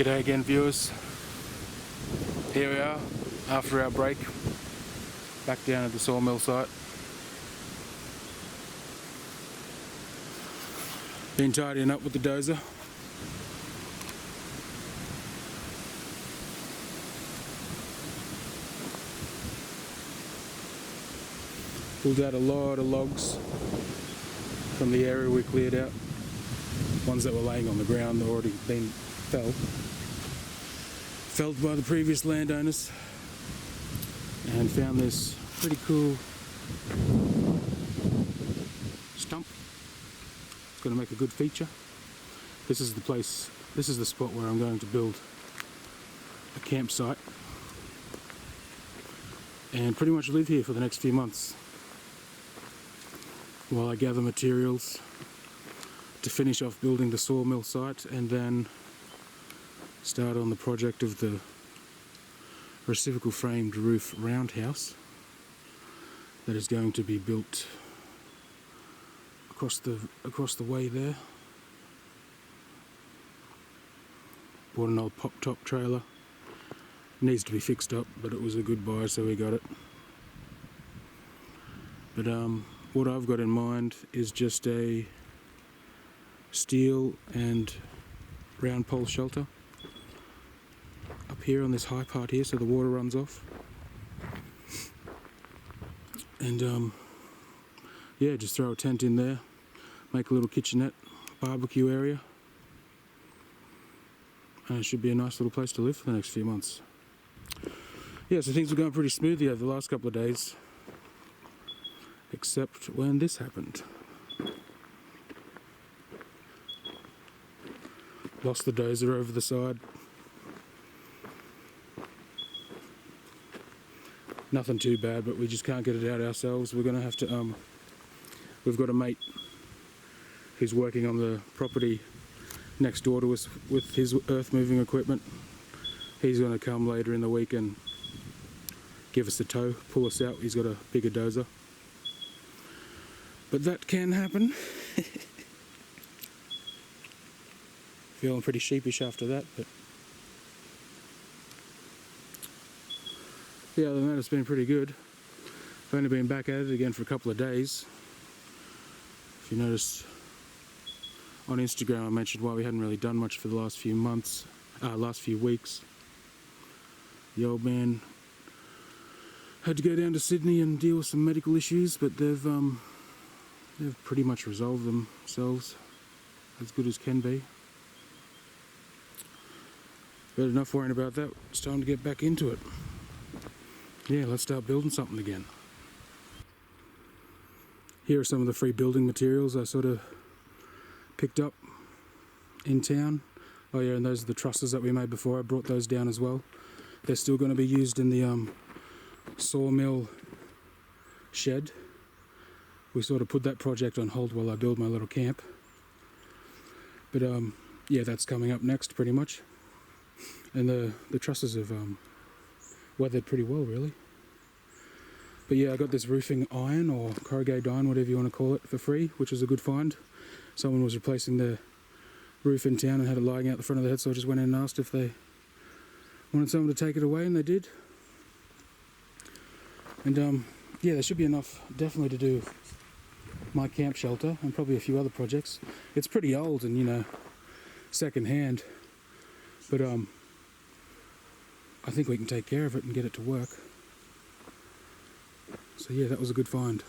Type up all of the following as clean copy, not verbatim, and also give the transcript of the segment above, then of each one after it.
G'day again, viewers. Here we are after our break, back down at the sawmill site. Been tidying up with the dozer. Pulled out a lot of logs from the area we cleared out. Ones that were laying on the ground, they've already been felled by the previous landowners, and found this pretty cool stump. It's going to make a good feature. This is the place, this is the spot where I'm going to build a campsite and pretty much live here for the next few months while I gather materials to finish off building the sawmill site, and then start on the project of the reciprocal framed roof roundhouse that is going to be built across the way there. Bought an old pop top trailer. Needs to be fixed up, but it was a good buy, so we got it. But what I've got in mind is just a steel and round pole shelter up here on this high part here, so the water runs off. And yeah, just throw a tent in there, make a little kitchenette, barbecue area, and it should be a nice little place to live for the next few months. Yeah, so things were going pretty smoothly over the last couple of days, except when this happened. Lost the dozer over the side. Nothing too bad, but we just can't get it out ourselves. We're gonna have to, we've got a mate who's working on the property next door to us with his earth moving equipment. He's gonna come later in the week and give us a tow, pull us out. He's got a bigger dozer. But that can happen. Feeling pretty sheepish after that, but yeah, other than that, it's been pretty good. I've only been back at it again for a couple of days. If you notice on Instagram, I mentioned why we hadn't really done much for the last few months, last few weeks. The old man had to go down to Sydney and deal with some medical issues, but they've pretty much resolved themselves as good as can be. But enough worrying about that, it's time to get back into it. Yeah, let's start building something again. Here are some of the free building materials I sort of picked up in town. Oh yeah, and those are the trusses that we made before. I brought those down as well. They're still going to be used in the sawmill shed. We sort of put that project on hold while I build my little camp. But yeah, that's coming up next pretty much. And the trusses have weathered pretty well, really. But yeah, I got this roofing iron, or corrugated iron, whatever you want to call it, for free, which was a good find. Someone was replacing the roof in town and had it lying out the front of the head, so I just went in and asked if they wanted someone to take it away, and they did. And yeah, there should be enough definitely to do my camp shelter and probably a few other projects. It's pretty old and, you know, second hand, but I think we can take care of it and get it to work. So yeah, that was a good find.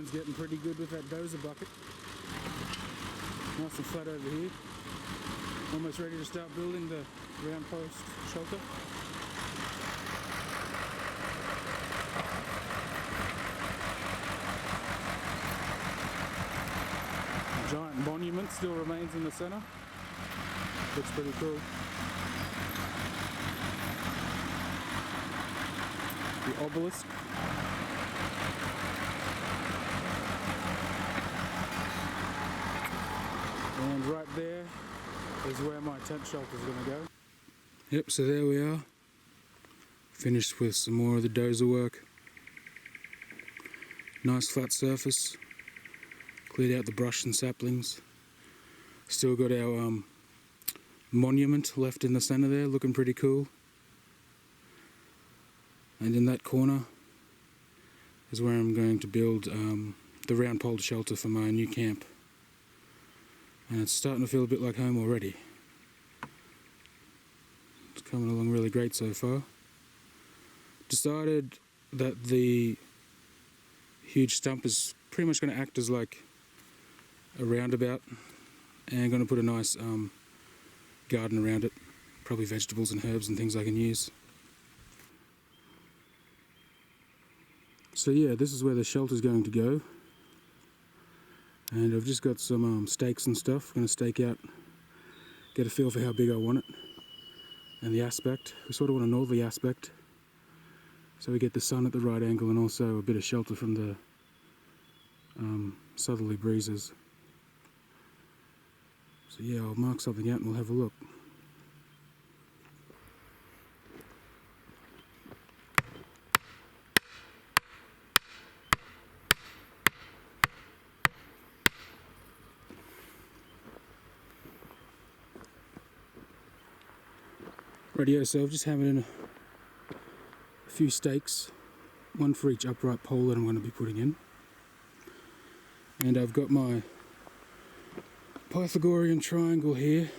Tarn's getting pretty good with that Dozer bucket. Nice and flat over here. Almost ready to start building the round post shelter. A giant monument still remains in the centre. Looks pretty cool. The obelisk. And right there is where my tent shelter is going to go. Yep, so there we are. Finished with some more of the Dozer work. Nice flat surface. Cleared out the brush and saplings. Still got our monument left in the centre there, looking pretty cool. And in that corner is where I'm going to build the round pole shelter for my new camp. And it's starting to feel a bit like home already. It's coming along really great so far. Decided that the huge stump is pretty much going to act as like a roundabout, and going to put a nice garden around it, probably vegetables and herbs and things I can use. So yeah, this is where the shelter is going to go. And I've just got some stakes and stuff. I'm going to stake out, get a feel for how big I want it, and the aspect. We sort of want a northerly aspect, so we get the sun at the right angle and also a bit of shelter from the southerly breezes. So yeah, I'll mark something out and we'll have a look. Rightio, so I've just hammered in a few stakes, one for each upright pole that I'm going to be putting in. And I've got my Pythagorean triangle here,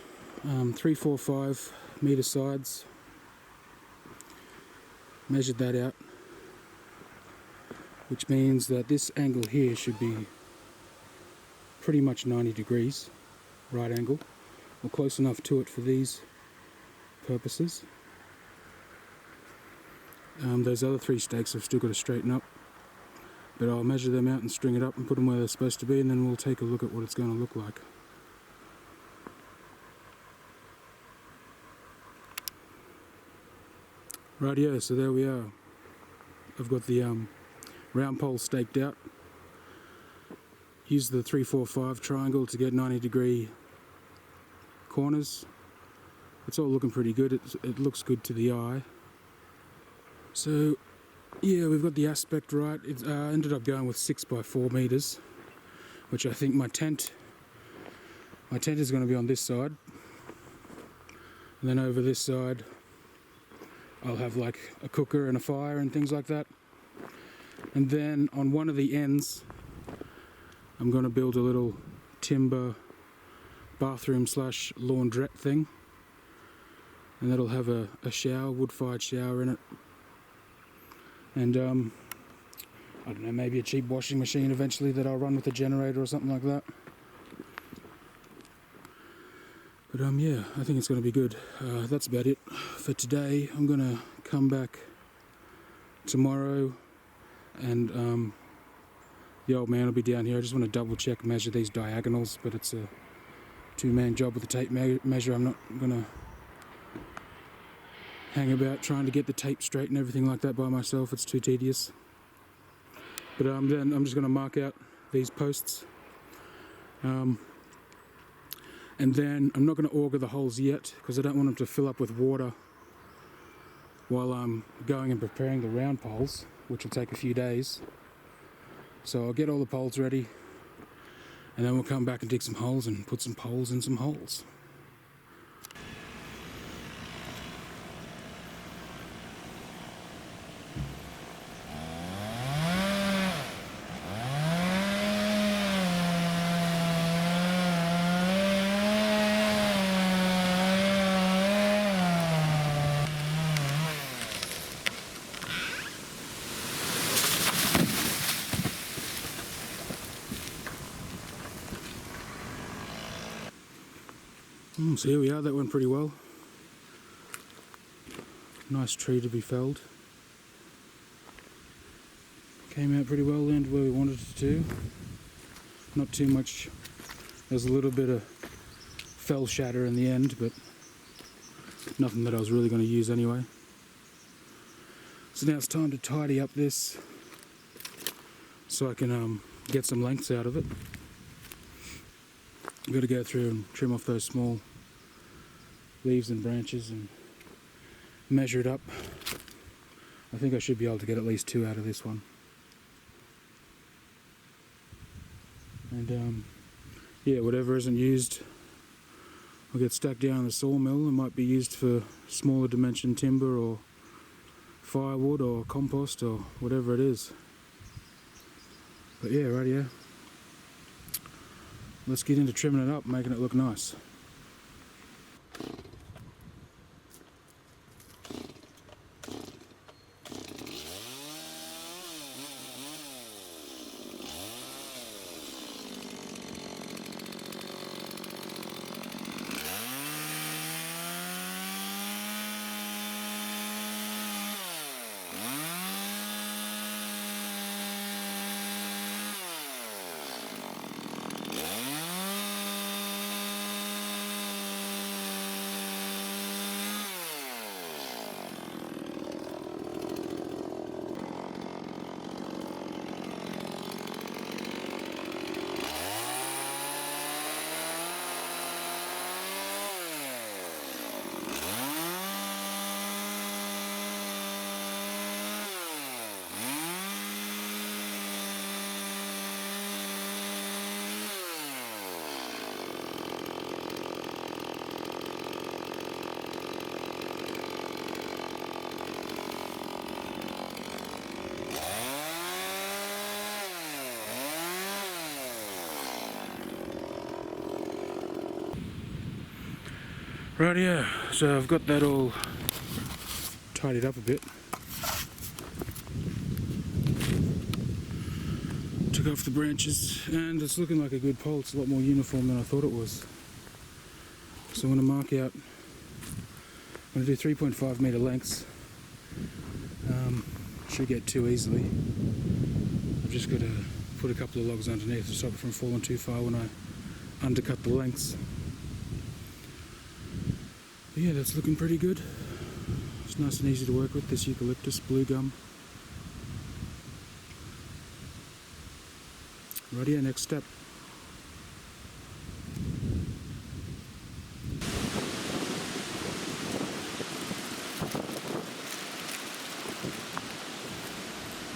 3, 4, 5 metre sides. Measured that out, which means that this angle here should be pretty much 90 degrees, right angle, or close enough to it for these purposes. Those other 3 stakes I've still got to straighten up, but I'll measure them out and string it up and put them where they're supposed to be, and then we'll take a look at what it's going to look like. Rightio, so there we are. I've got the round pole staked out. Use the 3, 4, 5 triangle to get 90-degree corners. It's all looking pretty good. It looks good to the eye. So yeah, we've got the aspect right. It ended up going with 6 by 4 meters, which I think my tent is going to be on this side, and then over this side I'll have like a cooker and a fire and things like that. And then on one of the ends I'm going to build a little timber bathroom / laundrette thing, and that'll have a shower, wood-fired shower in it, and I don't know, maybe a cheap washing machine eventually that I'll run with a generator or something like that. But yeah, I think it's going to be good. That's about it for today. I'm going to come back tomorrow, and the old man will be down here. I just want to double check, measure these diagonals, but it's a 2-man job with a tape measure. I'm not going to hang about trying to get the tape straight and everything like that by myself. It's too tedious. But then I'm just going to mark out these posts. And then I'm not going to auger the holes yet because I don't want them to fill up with water while I'm going and preparing the round poles, which will take a few days. So I'll get all the poles ready, and then we'll come back and dig some holes and put some poles in some holes. So here we are, that went pretty well. Nice tree to be felled. Came out pretty well, landed where we wanted it to. Not too much. There's a little bit of fell shatter in the end, but nothing that I was really going to use anyway. So now it's time to tidy up this so I can get some lengths out of it. I've got to go through and trim off those small leaves and branches and measure it up. I think I should be able to get at least 2 out of this one. And yeah, whatever isn't used will get stacked down in the sawmill. It might be used for smaller dimension timber or firewood or compost or whatever it is. But yeah, rightio. Let's get into trimming it up, making it look nice. Rightio, so I've got that all tidied up a bit. Took off the branches and it's looking like a good pole. It's a lot more uniform than I thought it was. So I'm going to mark out, I'm going to do 3.5 metre lengths. Should get 2 easily. I've just got to put a couple of logs underneath to stop it from falling too far when I undercut the lengths. But yeah, that's looking pretty good. It's nice and easy to work with, this eucalyptus blue gum. Rightio, next step.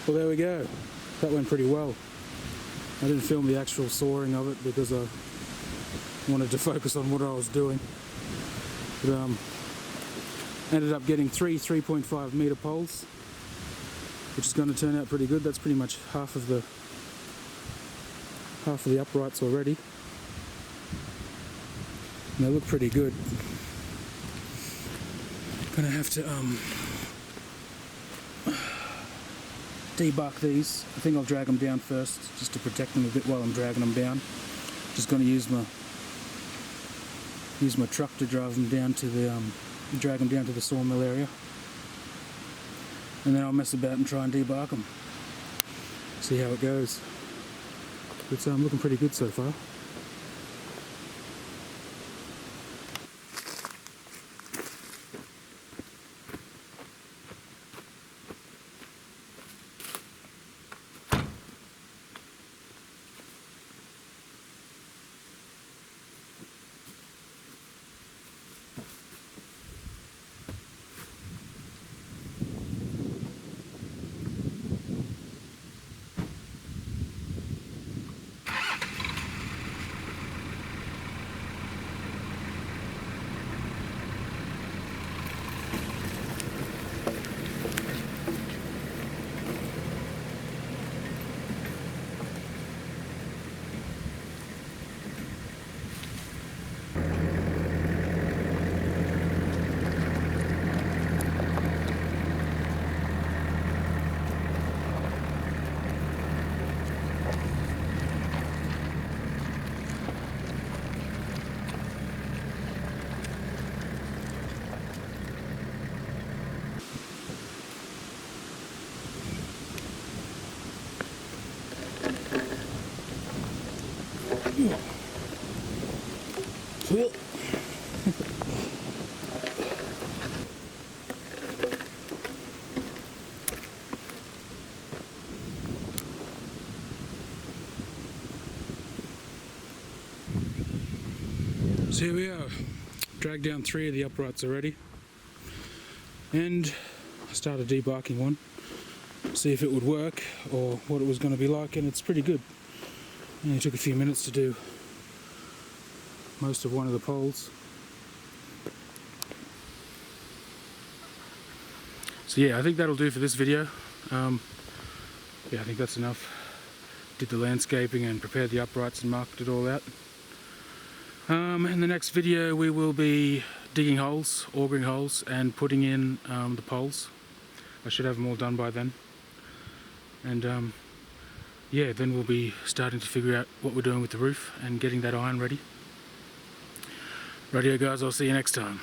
Well, there we go. That went pretty well. I didn't film the actual sawing of it because I wanted to focus on what I was doing. But ended up getting 3.5 metre poles, which is going to turn out pretty good. That's pretty much half of the uprights already. And they look pretty good. Gonna have to debark these. I think I'll drag them down first, just to protect them a bit while I'm dragging them down. Just gonna use my truck to drive them down to the drag them down to the sawmill area, and then I'll mess about and try and debark them. See how it goes. It's looking pretty good so far. So here we are, dragged down 3 of the uprights already, and I started debarking one, see if it would work or what it was going to be like, and it's pretty good. It only took a few minutes to do most of one of the poles. So yeah, I think that'll do for this video. Yeah, I think that's enough. Did the landscaping and prepared the uprights and marked it all out. In the next video we will be digging holes, augering holes, and putting in the poles. I should have them all done by then. And yeah, then we'll be starting to figure out what we're doing with the roof and getting that iron ready. Rightio guys, I'll see you next time.